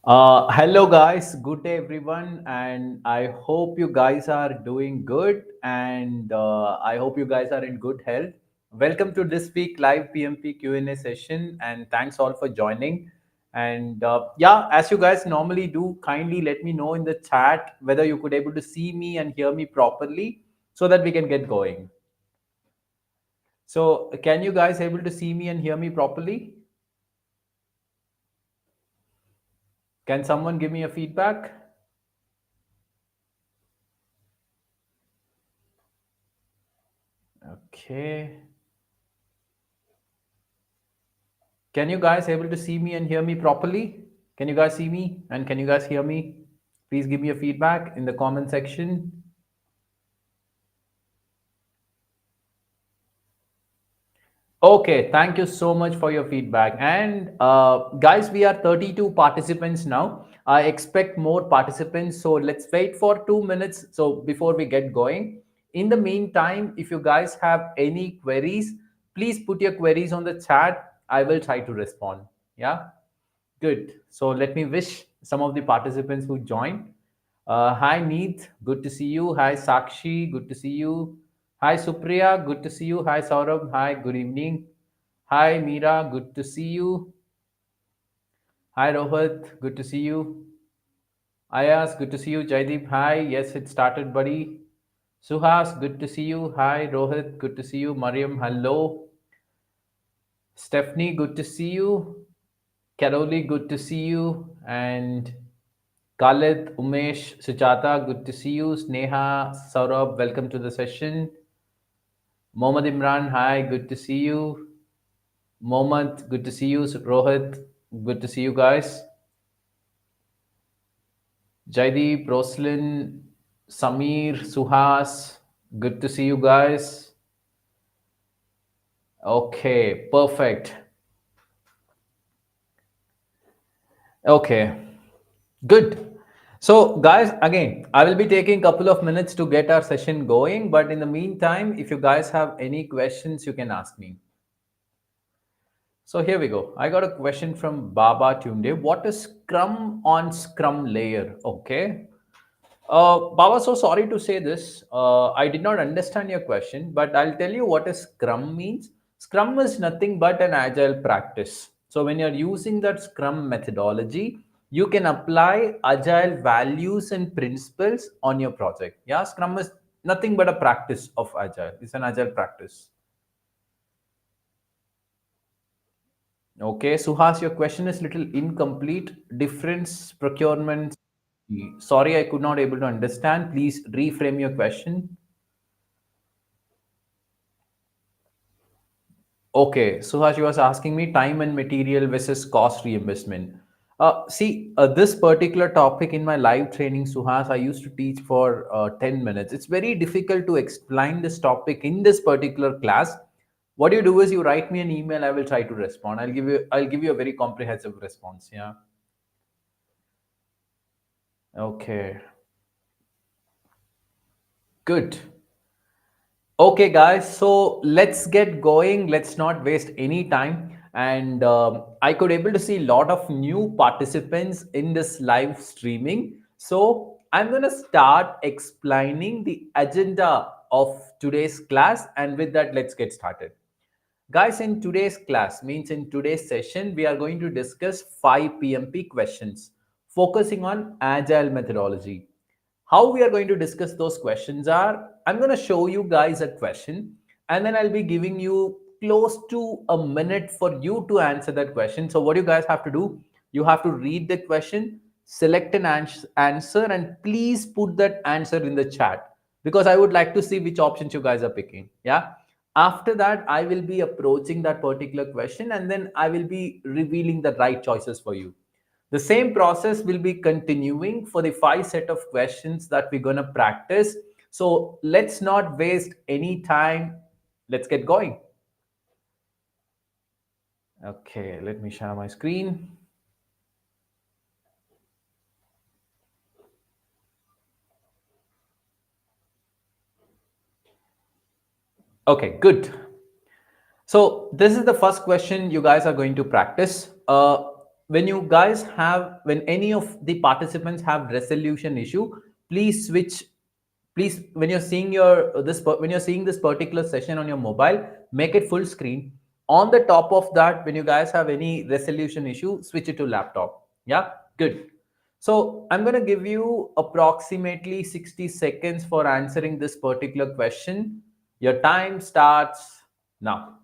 Hello, guys. Good day, everyone. And I hope you guys are doing good. And I hope you guys are in good health. Welcome to this week live PMP Q&A session. And thanks all for joining. And yeah, as you guys normally do, kindly let me know in the chat whether you could able to see me and hear me properly so that we can get going. So can you guys able to see me and hear me properly? Can someone give me a feedback? Okay. Can you guys able to see me and hear me properly? Can you guys see me and can you guys hear me? Please give me a feedback in the comment section. Okay, thank you so much for your feedback. And guys, we are 32 participants now. I expect more participants. So let's wait for 2 minutes. So before we get going, in the meantime, if you guys have any queries, please put your queries on the chat. I will try to respond. Yeah. Good. So let me wish some of the participants who joined. Hi Neet, good to see you. Hi Sakshi, good to see you. Hi Supriya, good to see you. Hi Saurabh, hi, good evening. Hi Meera, good to see you. Hi Rohit, good to see you. Ayas, good to see you. Jaideep, hi. Yes, it started, buddy. Suhas, good to see you. Hi Rohit, good to see you. Mariam, hello. Stephanie, good to see you. Caroli, good to see you. And Khalid, Umesh, Suchata, good to see you. Sneha, Saurabh, welcome to the session. Mohammad Imran, hi, good to see you. Mohammad, good to see you. Rohit, good to see you guys. Jaideep, Roslyn, Samir, Suhas, good to see you guys. Okay, perfect. Okay, good. So, guys, again, I will be taking a couple of minutes to get our session going. But in the meantime, if you guys have any questions, you can ask me. So here we go. I got a question from Baba Tunde. What is Scrum on Scrum layer? Okay. Baba, so sorry to say this. I did not understand your question, but I'll tell you what a Scrum means. Scrum is nothing but an agile practice. So when you're using that Scrum methodology, you can apply agile values and principles on your project. Yeah, Scrum is nothing but a practice of agile. It's an agile practice. Okay, Suhas, your question is little incomplete. Difference procurement. Sorry, I could not able to understand. Please reframe your question. Okay, Suhas, you was asking me time and material versus cost reimbursement. See, this particular topic in my live training, Suhas, I used to teach for 10 minutes. It's very difficult to explain this topic in this particular class. What you do is you write me an email, I will try to respond. I'll give you a very comprehensive response. Yeah. Okay. Good. Okay, guys, so let's get going. Let's not waste any time. And I could able to see a lot of new participants in this live streaming. So I'm going to start explaining the agenda of today's class. And with that, let's get started. Guys, in today's class, means in today's session, we are going to discuss 5 PMP questions focusing on agile methodology. How we are going to discuss those questions are, I'm going to show you guys a question and then I'll be giving you close to a minute for you to answer that question. So what you guys have to do, you have to read the question, select an answer, and please put that answer in the chat because I would like to see which options you guys are picking. Yeah. After that, I will be approaching that particular question and then I will be revealing the right choices for you. The same process will be continuing for the 5 set of questions that we're going to practice. So let's not waste any time. Let's get going. Okay, let me share my screen. Okay, good. So this is the first question you guys are going to practice. when you guys have, when any of the participants have resolution issue, please switch, please, when you're seeing when you're seeing this particular session on your mobile, make it full screen. On the top of that, when you guys have any resolution issue, switch it to laptop. Yeah, good. So I'm going to give you approximately 60 seconds for answering this particular question. Your time starts now.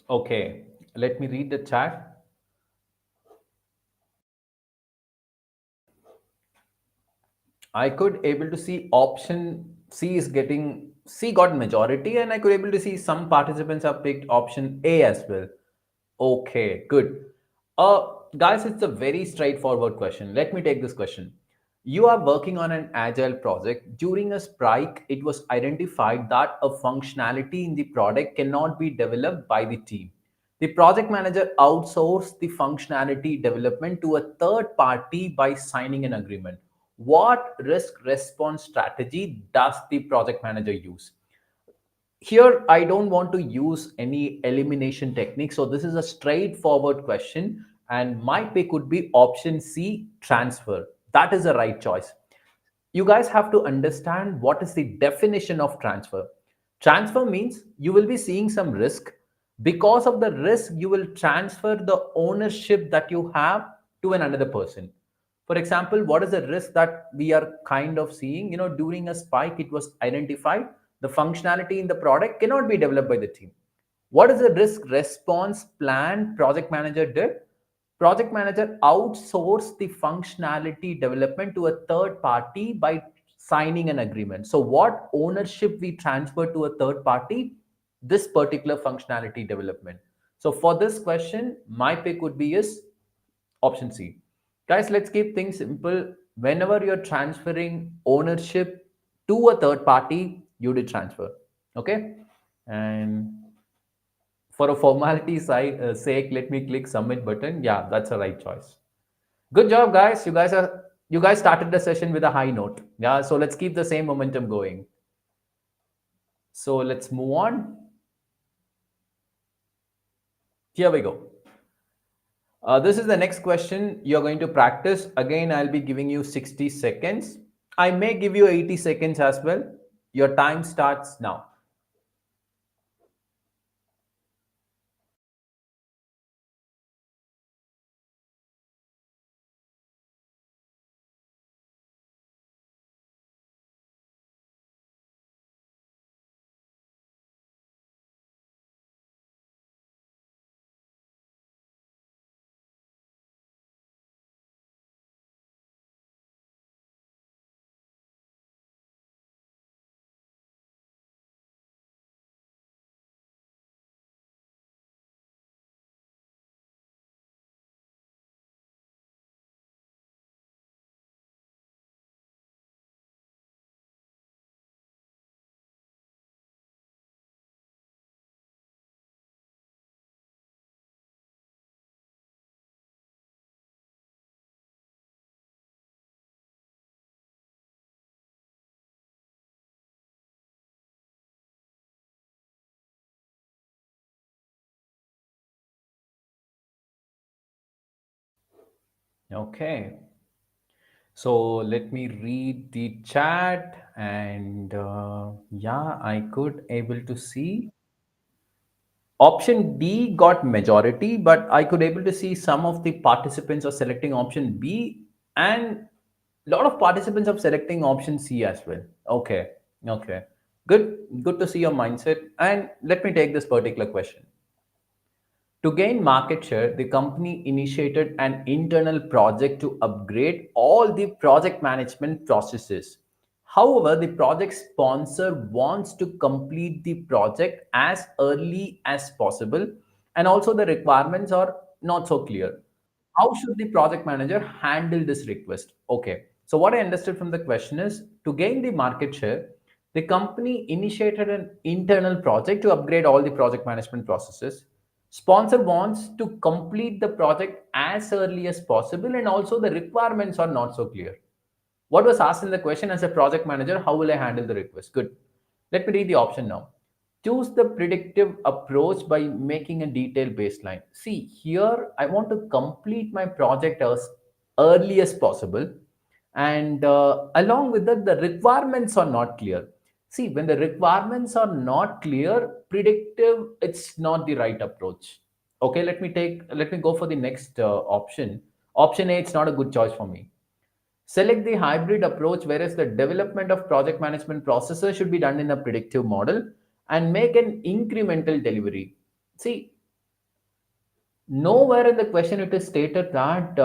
Okay, let me read the chat. I could able to see option C is getting, C got majority, and I could able to see some participants have picked option A as well. Okay, good. Guys, it's a very straightforward question. Let me take this question. You are working on an agile project. During a strike, it was identified that a functionality in the product cannot be developed by the team. The project manager outsourced the functionality development to a third party by signing an agreement. What risk response strategy does the project manager use? Here, I don't want to use any elimination technique. So this is a straightforward question. And my pick would be option C, transfer. That is the right choice. You guys have to understand what is the definition of transfer. Transfer means you will be seeing some risk. Because of the risk, you will transfer the ownership that you have to another person. For example, what is the risk that we are kind of seeing? During a spike, it was identified the functionality in the product cannot be developed by the team. What is the risk response plan project manager did? Project manager outsourced the functionality development to a third party by signing an agreement. So, what ownership we transfer to a third party? This particular functionality development. So, for this question, my pick would be is option C. Guys, let's keep things simple. Whenever you're transferring ownership to a third party, you did transfer. Okay. And for a formality sake, let me click submit button. Yeah, that's a right choice. Good job, guys. You guys started the session with a high note. Yeah, so let's keep the same momentum going. So let's move on. Here we go. This is the next question you're going to practice. Again, I'll be giving you 60 seconds. I may give you 80 seconds as well. Your time starts now. Okay. So let me read the chat, and yeah, I could able to see. Option D got majority, but I could able to see some of the participants are selecting option B, and a lot of participants are selecting option C as well. Okay, okay, good to see your mindset. And let me take this particular question. To gain market share, the company initiated an internal project to upgrade all the project management processes. However, the project sponsor wants to complete the project as early as possible, and also the requirements are not so clear. How should the project manager handle this request? Okay, so what I understood from the question is, to gain the market share, the company initiated an internal project to upgrade all the project management processes. Sponsor wants to complete the project as early as possible, and also the requirements are not so clear. What was asked in the question, as a project manager, how will I handle the request? Good. Let me read the option now. Choose the predictive approach by making a detailed baseline. See, here I want to complete my project as early as possible. And along with that, the requirements are not clear. See, when the requirements are not clear, predictive, it's not the right approach. Okay, let me go for the next option. Option A, it's not a good choice for me. Select the hybrid approach, whereas the development of project management processes should be done in a predictive model, and make an incremental delivery. See, nowhere in the question it is stated that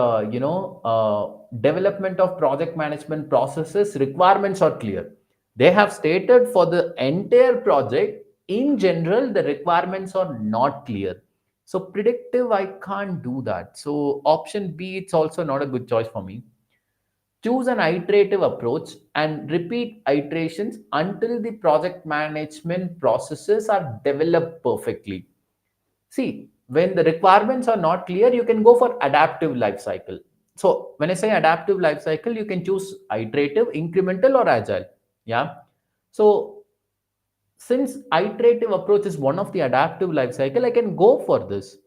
development of project management processes requirements are clear. They have stated for the entire project in general the requirements are not clear. So predictive, I can't do that. So option B, it's also not a good choice for me. Choose an iterative approach and repeat iterations until the project management processes are developed perfectly. See, when the requirements are not clear, you can go for adaptive life cycle. So when I say adaptive life cycle, you can choose iterative, incremental, or agile. Yeah. So since iterative approach is one of the adaptive life cycle, I can go for this.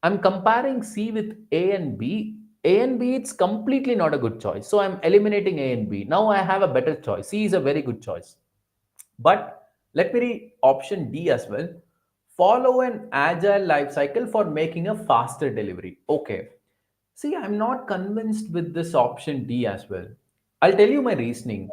I'm comparing C with A and B. A and B, it's completely not a good choice. So I'm eliminating A and B. Now I have a better choice. C is a very good choice. But let me read option D as well. Follow an agile life cycle for making a faster delivery. Okay. See, I'm not convinced with this option D as well. I'll tell you my reasoning.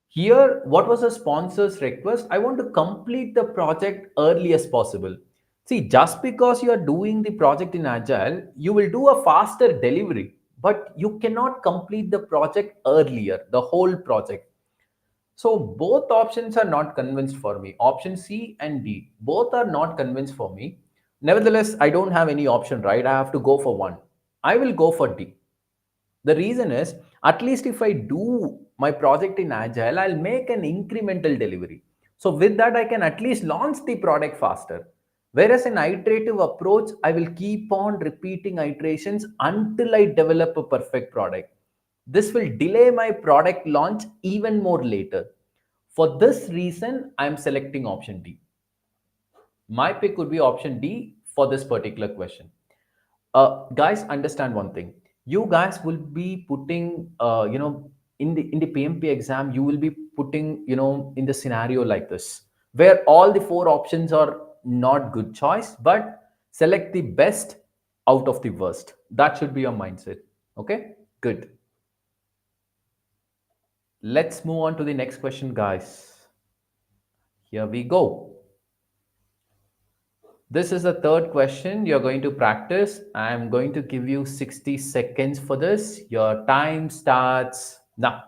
Here, what was the sponsor's request? I want to complete the project early as possible. See, just because you are doing the project in Agile, you will do a faster delivery, but you cannot complete the project earlier, the whole project. So both options are not convinced for me. Option C and D, both are not convinced for me. Nevertheless, I don't have any option, right? I have to go for one. I will go for D. The reason is, at least if I do my project in Agile, I'll make an incremental delivery. So with that, I can at least launch the product faster. Whereas in iterative approach, I will keep on repeating iterations until I develop a perfect product. This will delay my product launch even more later. For this reason, I'm selecting option D. My pick would be option D for this particular question. Guys, understand one thing. You guys will be putting, in the PMP exam, you will be putting, in the scenario like this, where all the four options are not good choice, but select the best out of the worst. That should be your mindset. Okay, good. Let's move on to the next question, guys. Here we go. This is the third question you're going to practice. I'm going to give you 60 seconds for this. Your time starts now.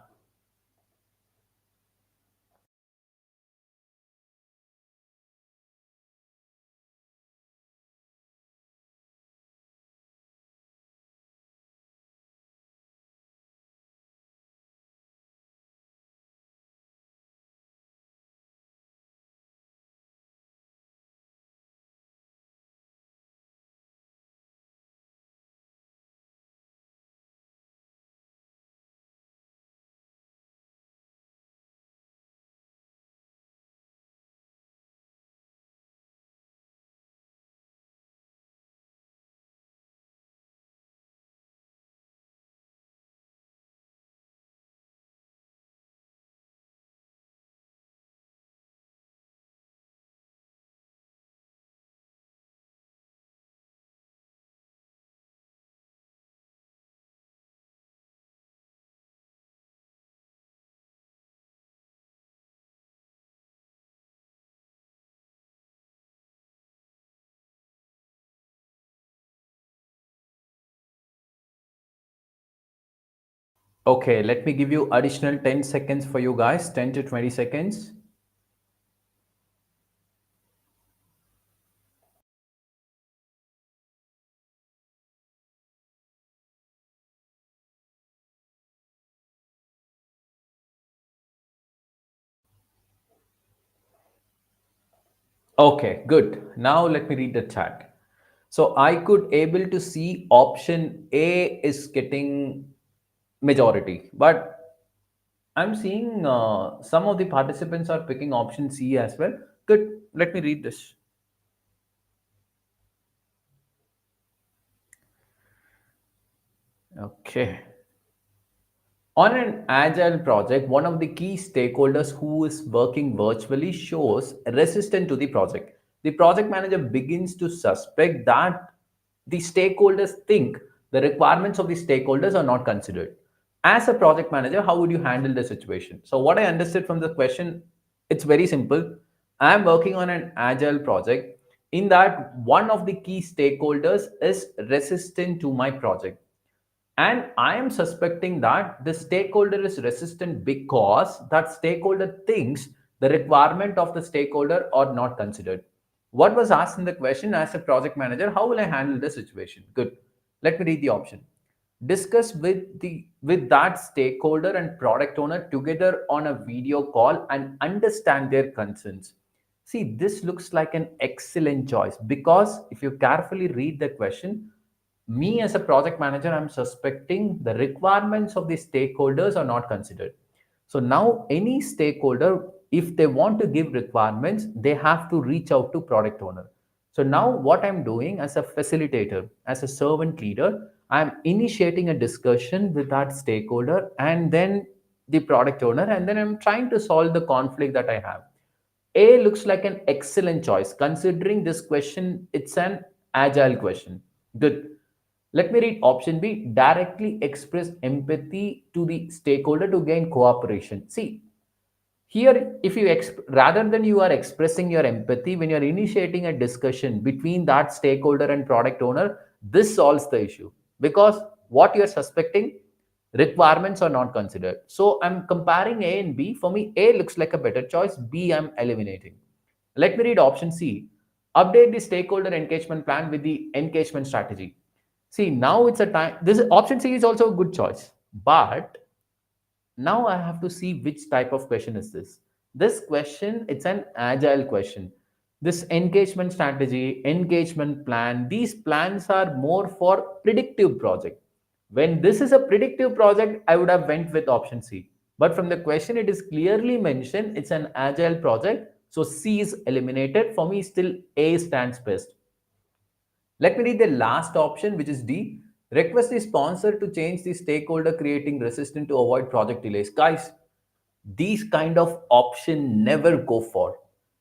Okay, let me give you additional 10 seconds for you guys, 10 to 20 seconds. Okay, good. Now let me read the chat. So I could able to see option A is getting majority, but I'm seeing some of the participants are picking option C as well. Good. Let me read this. Okay. On an agile project, one of the key stakeholders who is working virtually shows resistance to the project. The project manager begins to suspect that the stakeholders think the requirements of the stakeholders are not considered. As a project manager, how would you handle the situation? So, what I understood from the question, it's very simple. I am working on an agile project. In that, one of the key stakeholders is resistant to my project, and I am suspecting that the stakeholder is resistant because that stakeholder thinks the requirement of the stakeholder are not considered. What was asked in the question, as a project manager, how will I handle this situation? Good. Let me read the option. Discuss with that stakeholder and product owner together on a video call and understand their concerns. See, this looks like an excellent choice because if you carefully read the question, me as a project manager, I'm suspecting the requirements of the stakeholders are not considered. So now any stakeholder, if they want to give requirements, they have to reach out to product owner. So now what I'm doing as a facilitator, as a servant leader, I'm initiating a discussion with that stakeholder and then the product owner, and then I'm trying to solve the conflict that I have. A looks like an excellent choice considering this question, it's an agile question. Good. Let me read option B. Directly express empathy to the stakeholder to gain cooperation. See, here, if you rather than you are expressing your empathy when you're initiating a discussion between that stakeholder and product owner, this solves the issue because what you're suspecting, requirements are not considered. So I'm comparing A and B. For me, A looks like a better choice. B, I'm eliminating. Let me read option C. Update the stakeholder engagement plan with the engagement strategy. See, now it's a time. This option C is also a good choice, but now I have to see which type of question is this. This question, it's an agile question. This engagement strategy, engagement plan, these plans are more for predictive project. When this is a predictive project, I would have went with option C, but from the question it is clearly mentioned it's an agile project, so C is eliminated. For me, still A stands best. Let me read the last option, which is D. Request the sponsor to change the stakeholder creating resistance to avoid project delays. Guys, these kind of option never go for.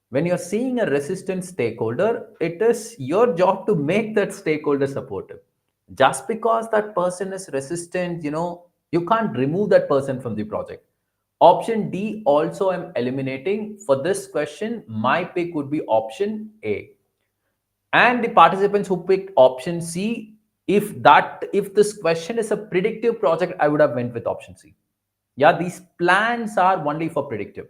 When you're seeing a resistant stakeholder, it is your job to make that stakeholder supportive. Just because that person is resistant, you can't remove that person from the project. Option D also I'm eliminating. For this question, my pick would be option A. And the participants who picked option C, if this question is a predictive project, I would have went with option C. Yeah, these plans are only for predictive.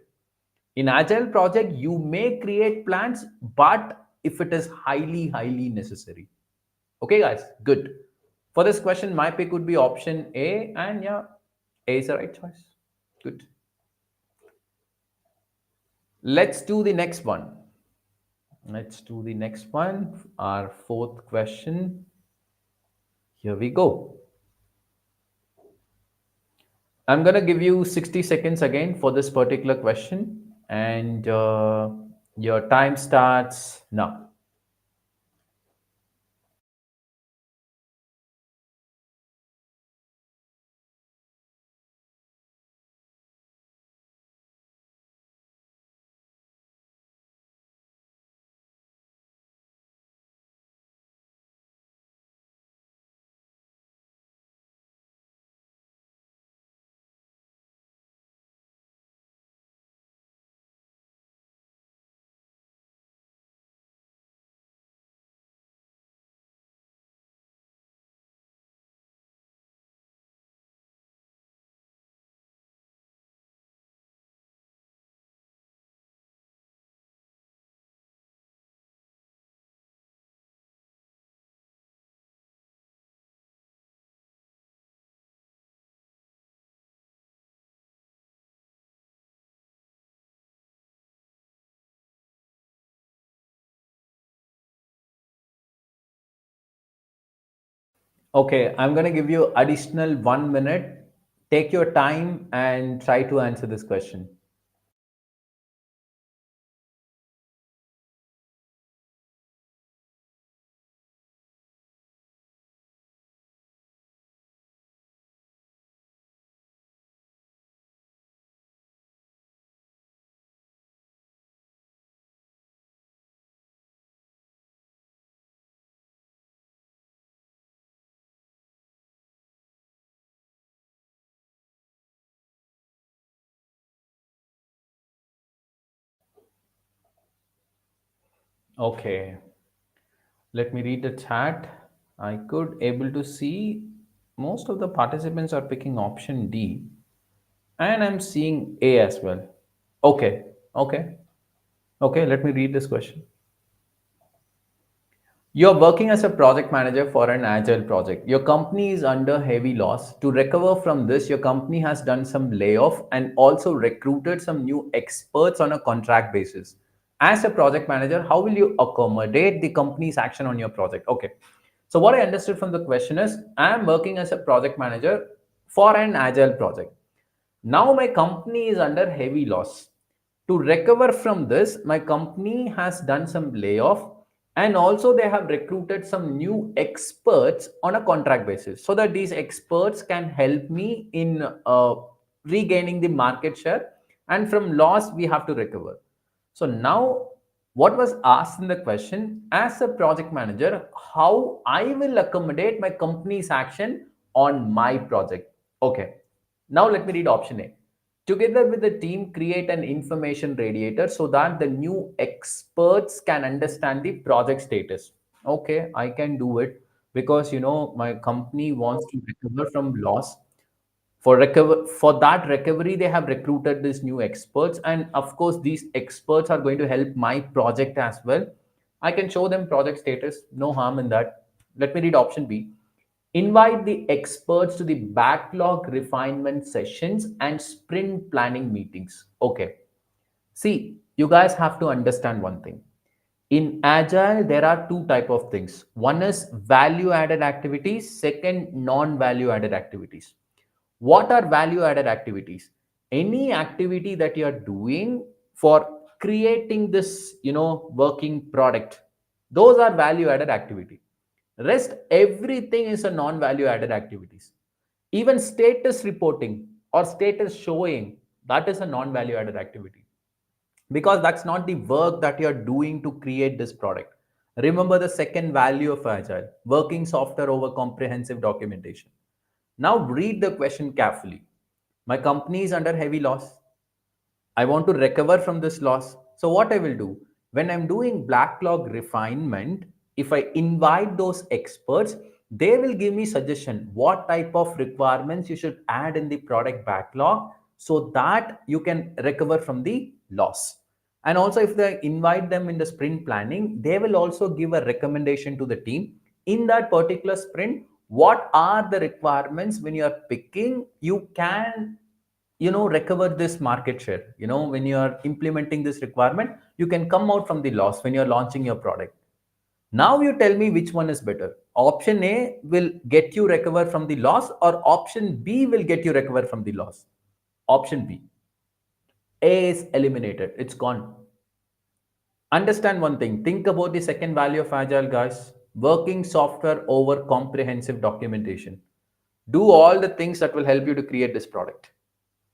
In agile project, you may create plans, but if it is highly necessary. Okay, guys, good. For this question, my pick would be option A, and yeah, A is the right choice. Good. Let's do the next one. Let's do the next one. Our fourth question. Here we go. I'm going to give you 60 seconds again for this particular question, and your time starts now. Okay, I'm going to give you additional 1 minute. Take your time and try to answer this question. Okay, let me read the chat. I could able to see most of the participants are picking option D, and I'm seeing A as well. Okay, okay, okay. Let me read this question. You're working as a project manager for an agile project. Your company is under heavy loss. To recover from this, your company has done some layoff and also recruited some new experts on a contract basis. As a project manager, how will you accommodate the company's action on your project? Okay. So what I understood from the question is, I am working as a project manager for an agile project. Now my company is under heavy loss. To recover from this, my company has done some layoff and also they have recruited some new experts on a contract basis so that these experts can help me in regaining the market share, and from loss we have to recover. So now what was asked in the question, as a project manager, how I will accommodate my company's action on my project. Okay, now let me read option A. Together with the team, create an information radiator so that the new experts can understand the project status. Okay, I can do it because my company wants to recover from loss. For that recovery, they have recruited these new experts, and of course, these experts are going to help my project as well. I can show them project status, no harm in that. Let me read option B. Invite the experts to the backlog refinement sessions and sprint planning meetings. Okay. See, you guys have to understand one thing. In Agile, there are two type of things. One is value added activities, second non value added activities. What are value added activities? Any activity that you are doing for creating this, working product. Those are value added activity. Rest everything is a non value added activities. Even status reporting or status showing, that is a non value added activity, because that's not the work that you're doing to create this product. Remember the second value of Agile, working software over comprehensive documentation. Now read the question carefully. My company is under heavy loss. I want to recover from this loss. So what I will do, when I'm doing backlog refinement, if I invite those experts, they will give me suggestion what type of requirements you should add in the product backlog so that you can recover from the loss. And also if they invite them in the sprint planning, they will also give a recommendation to the team in that particular sprint. What are the requirements when you are picking, you can recover this market share. When you are implementing this requirement, you can come out from the loss when you're launching your product. Now you tell me which one is better. Option A will get you recover from the loss, or option B will get you recover from the loss? Option B. A is eliminated, it's gone. Understand one thing, think about the second value of Agile, guys. Working software over comprehensive documentation. Do all the things that will help you to create this product.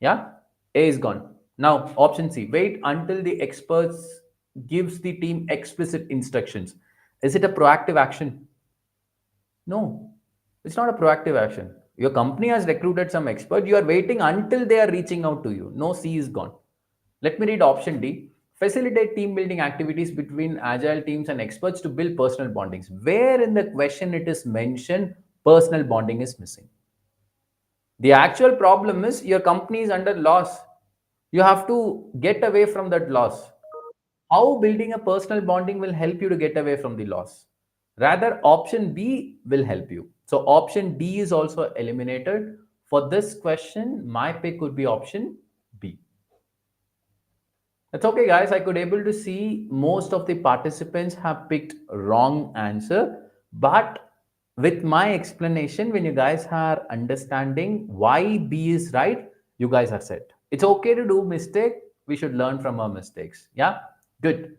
Yeah, A is gone. Now option C, wait until the experts gives the team explicit instructions. Is it a proactive action? No, it's not a proactive action. Your company has recruited some expert, you are waiting until they are reaching out to you. No, C is gone. Let me read option D. Facilitate team building activities between agile teams and experts to build personal bondings. Where in the question it is mentioned personal bonding is missing? The actual problem is your company is under loss. You have to get away from that loss. How building a personal bonding will help you to get away from the loss? Rather, option B will help you. So, option D is also eliminated. For this question, my pick would be option B. That's okay, guys. I could able to see most of the participants have picked wrong answer, but with my explanation, when you guys are understanding why B is right, you guys are set. It's okay to do mistake. We should learn from our mistakes. Yeah, good.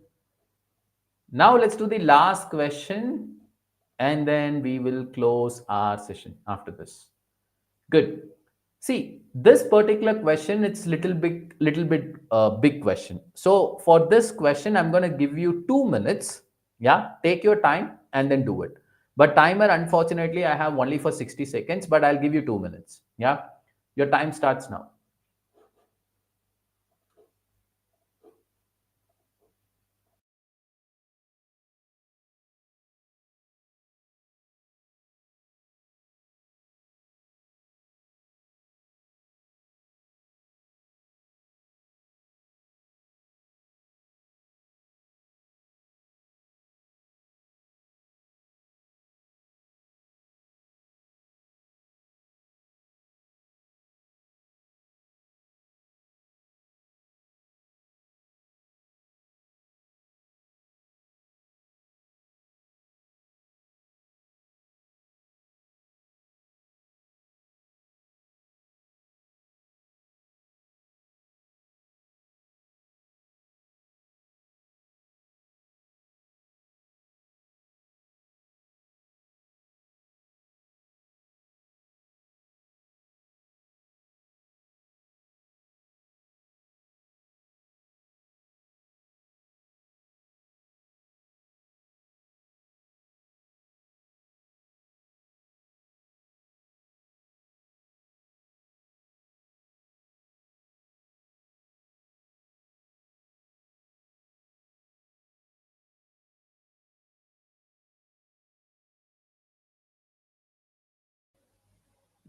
Now let's do the last question, and then we will close our session after this. Good. See, this particular question, it's little bit big question. So for this question, I'm going to give you 2 minutes. Yeah, take your time and then do it. But timer, unfortunately, I have only for 60 seconds, but I'll give you 2 minutes. Yeah, your time starts now.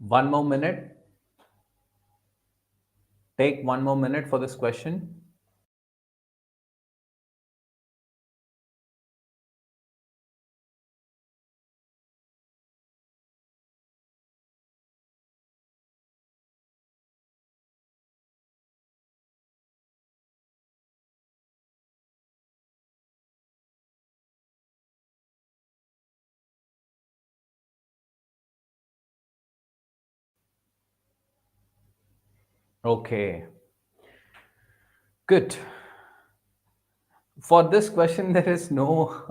1 more minute. Take 1 more minute for this question. Okay, good. For this question, there is no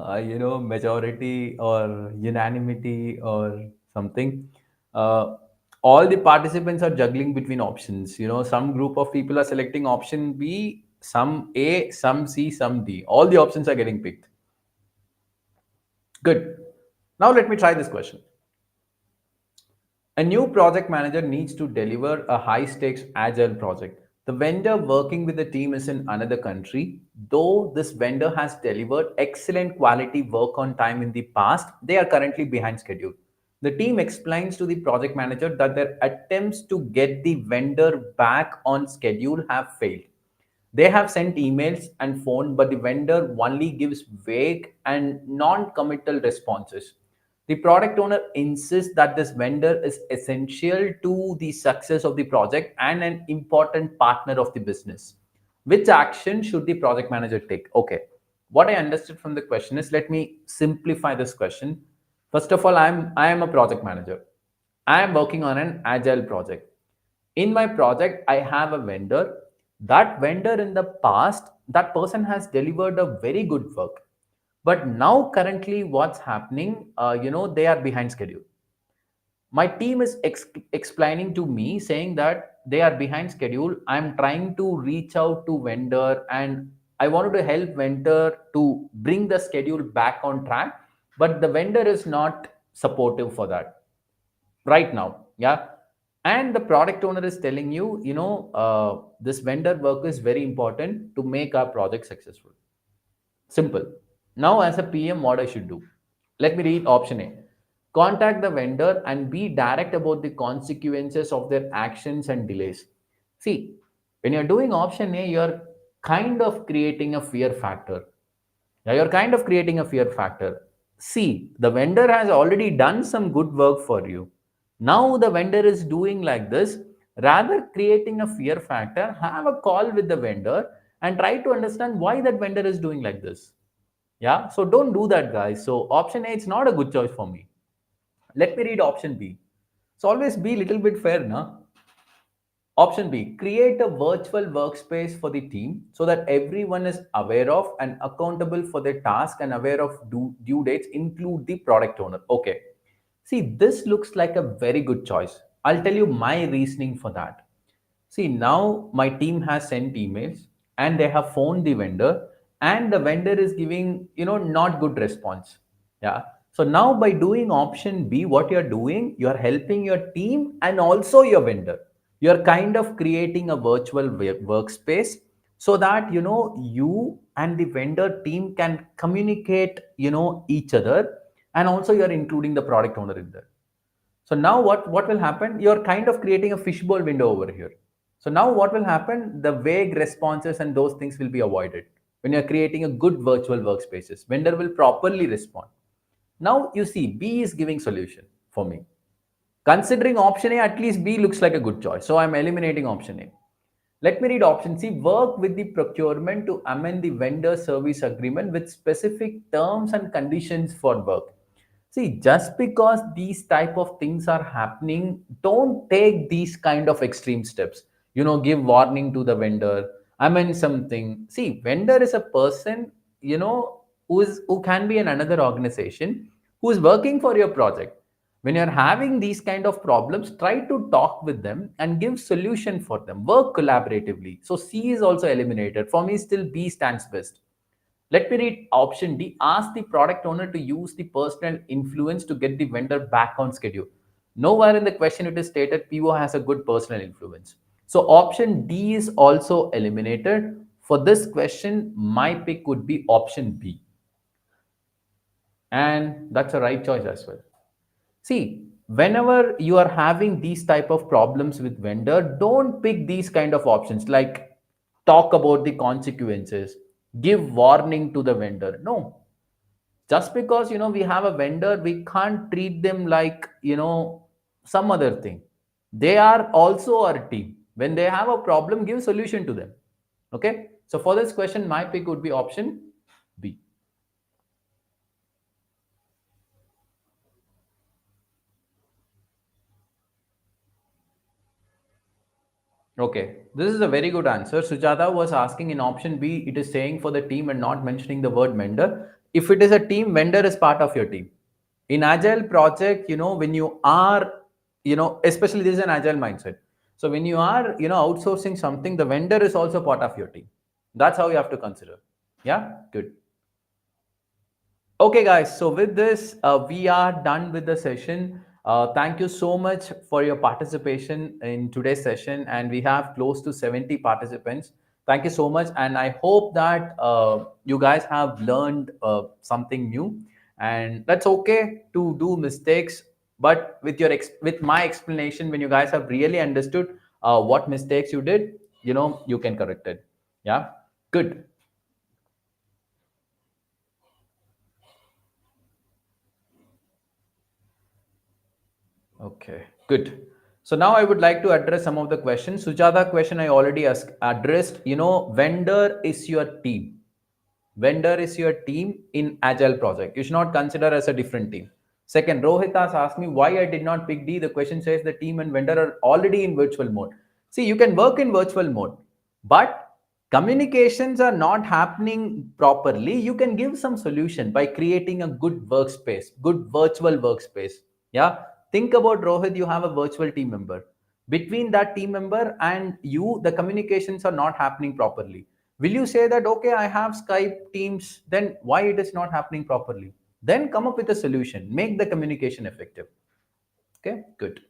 majority or unanimity or something. uh, all the participants are juggling between options. Some group of people are selecting option B, some A, some C, some D. All the options are getting picked. Good. Now let me try this question. A new project manager needs to deliver a high stakes agile project. The vendor working with the team is in another country. Though this vendor has delivered excellent quality work on time in the past, they are currently behind schedule. The team explains to the project manager that their attempts to get the vendor back on schedule have failed. They have sent emails and phone, but the vendor only gives vague and non committal responses. The product owner insists that this vendor is essential to the success of the project and an important partner of the business. Which action should the project manager take? Okay. What I understood from the question is, let me simplify this question. First of all, I am a project manager. I am working on an agile project. In my project, I have a vendor. That vendor, in the past, that person has delivered a very good work, but now currently what's happening, they are behind schedule. My team is explaining to me, saying that they are behind schedule. I'm trying to reach out to vendor, and I wanted to help vendor to bring the schedule back on track, but the vendor is not supportive for that right now. Yeah. And the product owner is telling you, this vendor work is very important to make our project successful. Simple. Now, as a PM, what I should do? Let me read option A. Contact the vendor and be direct about the consequences of their actions and delays. See, when you're doing option A, you're kind of creating a fear factor. Yeah, you're kind of creating a fear factor. See, the vendor has already done some good work for you. Now the vendor is doing like this. Rather creating a fear factor, have a call with the vendor and try to understand why that vendor is doing like this. Yeah, so don't do that, guys. So option A, it's not a good choice for me. Let me read option B. So always be little bit fair, na? Option B, create a virtual workspace for the team so that everyone is aware of and accountable for their task and aware of due dates, include the product owner. Okay. See, this looks like a very good choice. I'll tell you my reasoning for that. See, now my team has sent emails and they have phoned the vendor, and the vendor is giving, not good response. Yeah. So now by doing option B, what you're doing, you're helping your team and also your vendor. You're kind of creating a virtual workspace so that, you and the vendor team can communicate, each other, and also you're including the product owner in there. So now what will happen? You're kind of creating a fishbowl window over here. So now what will happen? The vague responses and those things will be avoided. When you're creating a good virtual workspaces, vendor will properly respond. Now you see B is giving solution for me. Considering option A, at least B looks like a good choice. So I'm eliminating option A. Let me read option C. Work with the procurement to amend the vendor service agreement with specific terms and conditions for work. See, just because these type of things are happening, don't take these kind of extreme steps. Give warning to the vendor, amend something. See, vendor is a person, who can be in another organization who is working for your project. When you're having these kind of problems, try to talk with them and give solution for them. Work collaboratively. So C is also eliminated. For me, still B stands best. Let me read option D. Ask the product owner to use the personal influence to get the vendor back on schedule. Nowhere in the question it is stated PO has a good personal influence. So option D is also eliminated. For this question, my pick would be option B. And that's a right choice as well. See, whenever you are having these type of problems with vendor, don't pick these kind of options like talk about the consequences, give warning to the vendor. No, just because we have a vendor, we can't treat them like some other thing. They are also our team. When they have a problem, give solution to them. Okay. So for this question, my pick would be option B. Okay, this is a very good answer. Sujata was asking in option B, it is saying for the team and not mentioning the word vendor. If it is a team, vendor is part of your team. In Agile project, when you are, especially this is an Agile mindset. So when you are, outsourcing something, the vendor is also part of your team. That's how you have to consider. Yeah, good. Okay, guys. So with this, we are done with the session. Thank you so much for your participation in today's session, and we have close to 70 participants. Thank you so much, and I hope that you guys have learned something new. And that's okay to do mistakes, but with with my explanation, when you guys have really understood what mistakes you did, you can correct it. Yeah, good. Okay, good. So now I would like to address some of the questions. Sujata question I already addressed. Vendor is your team. Vendor is your team in Agile project. You should not consider as a different team. Second, Rohit has asked me why I did not pick D. The question says the team and vendor are already in virtual mode. See, you can work in virtual mode, but communications are not happening properly. You can give some solution by creating a good workspace, good virtual workspace. Yeah. Think about Rohit, you have a virtual team member. Between that team member and you, the communications are not happening properly. Will you say that, okay, I have Skype, Teams, then why it is not happening properly? Then come up with a solution, make the communication effective. Okay, good.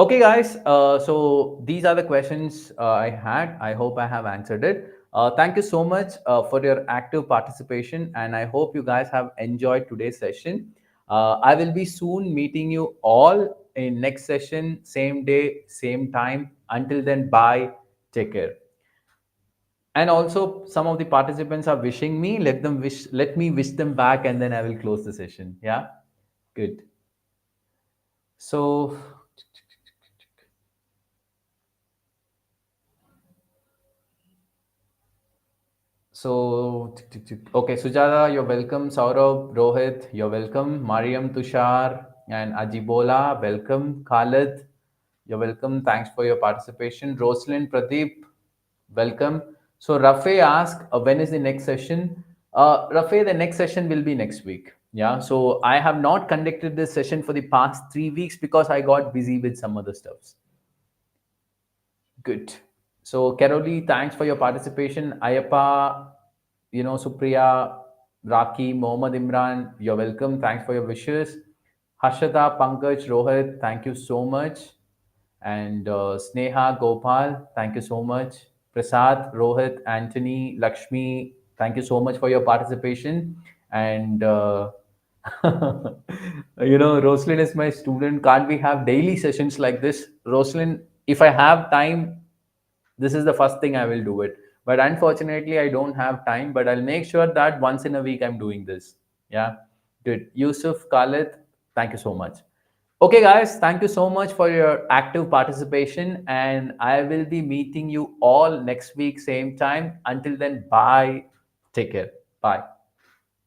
Okay, guys. So these are the questions I had. I hope I have answered it. Thank you so much for your active participation, and I hope you guys have enjoyed today's session. I will be soon meeting you all in next session, same day, same time. Until then, bye. Take care. And also, some of the participants are wishing me. Let them wish. Let me wish them back, and then I will close the session. Yeah, good. So. Okay, Sujata, you're welcome. Saurabh, Rohit, you're welcome. Mariam, Tushar, and Ajibola, welcome. Khalid, you're welcome. Thanks for your participation. Rosalind, Pradeep, welcome. So Rafe asked, when is the next session? Rafe, the next session will be next week. Yeah. So I have not conducted this session for the past 3 weeks because I got busy with some other stuffs. Good. So, Caroli, thanks for your participation. Ayappa, Supriya, Raki, Mohammad Imran, you're welcome. Thanks for your wishes. Harshada, Pankaj, Rohit, thank you so much. And Sneha, Gopal, thank you so much. Prasad, Rohit, Anthony, Lakshmi, thank you so much for your participation. And Roslyn is my student. Can't we have daily sessions like this? Roslyn, if I have time, this is the first thing I will do it. But unfortunately, I don't have time. But I'll make sure that once in a week I'm doing this. Yeah, good. Yusuf, Khalid, thank you so much. Okay, guys, thank you so much for your active participation. And I will be meeting you all next week, same time. Until then, bye. Take care. Bye.